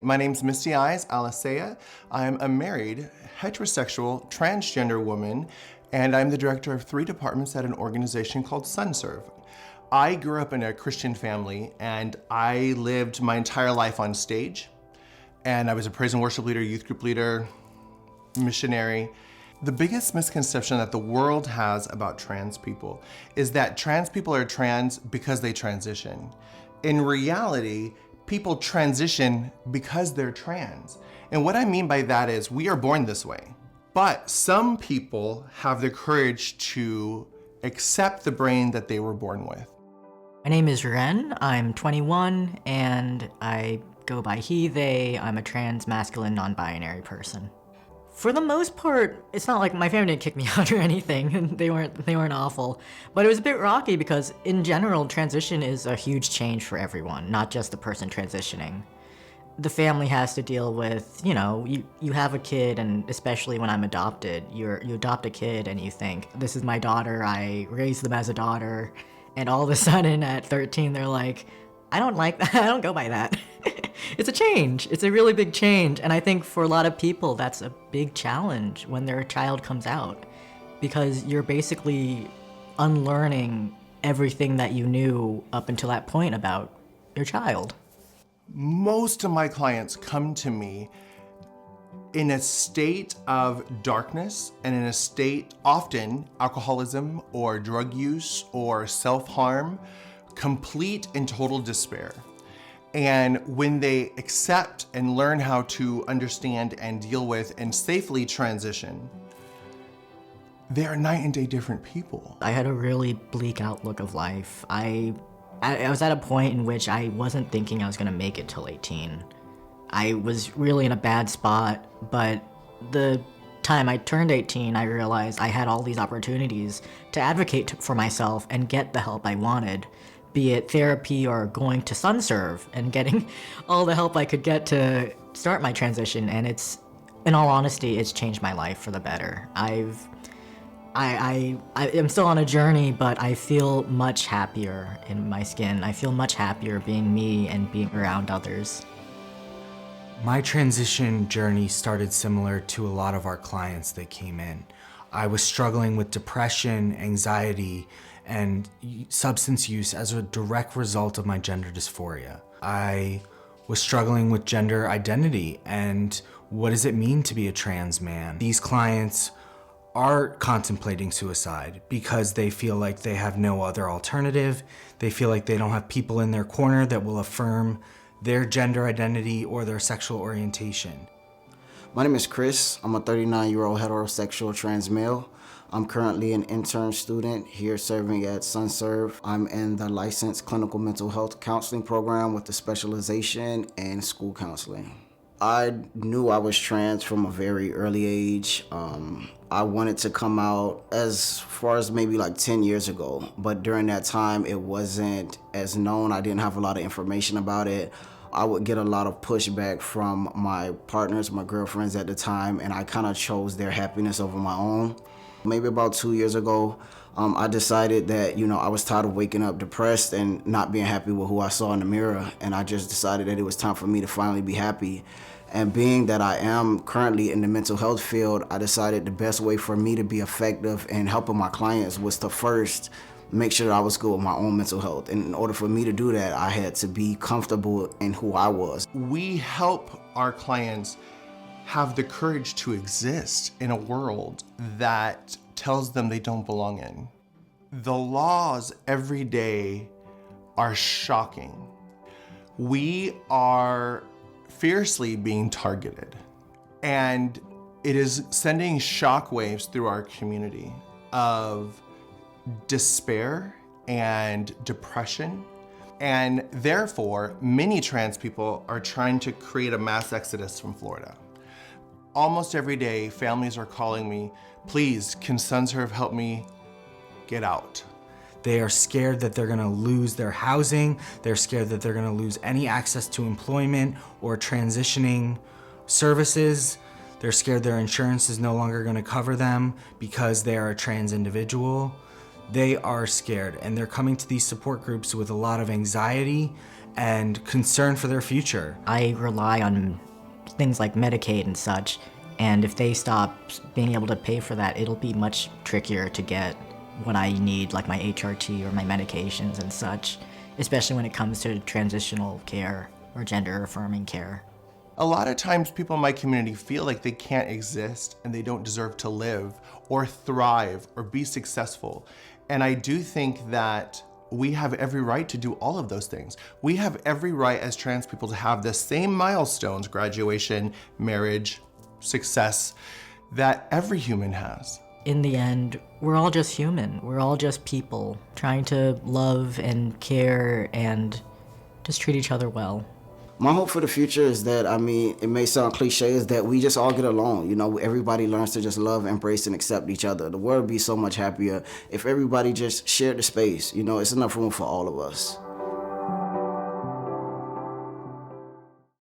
My name's Misty Eyes Alicea. I'm a married, heterosexual, transgender woman, and I'm the director of 3 departments at an organization called SunServe. I grew up in a Christian family, and I lived my entire life on stage. And I was a praise and worship leader, youth group leader, missionary. The biggest misconception that the world has about trans people is that trans people are trans because they transition. In reality, people transition because they're trans. And what I mean by that is we are born this way. But some people have the courage to accept the brain that they were born with. My name is Ren. I'm 21 and I go by he, they. I'm a trans, masculine, non-binary person. For the most part, it's not like my family didn't kick me out or anything. They weren't awful. But it was a bit rocky because in general, transition is a huge change for everyone, not just the person transitioning. The family has to deal with, you have a kid, and especially when I'm adopted, you adopt a kid and you think, this is my daughter, I raised them as a daughter, and all of a sudden at 13 they're like, I don't like that, I don't go by that. It's a change. It's a really big change. And I think for a lot of people, that's a big challenge when their child comes out, because you're basically unlearning everything that you knew up until that point about your child. Most of my clients come to me in a state of darkness and in a state, often alcoholism or drug use or self-harm, complete and total despair. And when they accept and learn how to understand and deal with and safely transition, they are night and day different people. I had a really bleak outlook of life. I was at a point in which I wasn't thinking I was gonna make it till 18. I was really in a bad spot, but the time I turned 18, I realized I had all these opportunities to advocate for myself and get the help I wanted, be it therapy or going to SunServe and getting all the help I could get to start my transition. And in all honesty, it's changed my life for the better. I am still on a journey, but I feel much happier in my skin. I feel much happier being me and being around others. My transition journey started similar to a lot of our clients that came in. I was struggling with depression, anxiety, and substance use as a direct result of my gender dysphoria. I was struggling with gender identity and what does it mean to be a trans man. These clients are contemplating suicide because they feel like they have no other alternative. They feel like they don't have people in their corner that will affirm their gender identity or their sexual orientation. My name is Chris. I'm a 39-year-old heterosexual trans male. I'm currently an intern student here serving at SunServe. I'm in the licensed clinical mental health counseling program with a specialization in school counseling. I knew I was trans from a very early age. I wanted to come out as far as maybe like 10 years ago, but during that time it wasn't as known. I didn't have a lot of information about it. I would get a lot of pushback from my partners, my girlfriends at the time, and I kind of chose their happiness over my own. Maybe about 2 years ago, I decided that, I was tired of waking up depressed and not being happy with who I saw in the mirror, and I just decided that it was time for me to finally be happy. And being that I am currently in the mental health field, I decided the best way for me to be effective in helping my clients was to first make sure that I was good with my own mental health. And in order for me to do that, I had to be comfortable in who I was. We help our clients have the courage to exist in a world that tells them they don't belong in. The laws every day are shocking. We are fiercely being targeted, and it is sending shockwaves through our community of despair and depression. And therefore, many trans people are trying to create a mass exodus from Florida. Almost every day, families are calling me, please, can SunServe help me get out? They are scared that they're gonna lose their housing. They're scared that they're gonna lose any access to employment or transitioning services. They're scared their insurance is no longer gonna cover them because they are a trans individual. They are scared, and they're coming to these support groups with a lot of anxiety and concern for their future. I rely on things like Medicaid and such, and if they stop being able to pay for that, it'll be much trickier to get what I need, like my HRT or my medications and such, especially when it comes to transitional care or gender affirming care. A lot of times people in my community feel like they can't exist and they don't deserve to live or thrive or be successful. And I do think that we have every right to do all of those things. We have every right as trans people to have the same milestones, graduation, marriage, success, that every human has. In the end, we're all just human. We're all just people trying to love and care and just treat each other well. My hope for the future is that, it may sound cliche, is that we just all get along. Everybody learns to just love, embrace, and accept each other. The world would be so much happier if everybody just shared the space. It's enough room for all of us.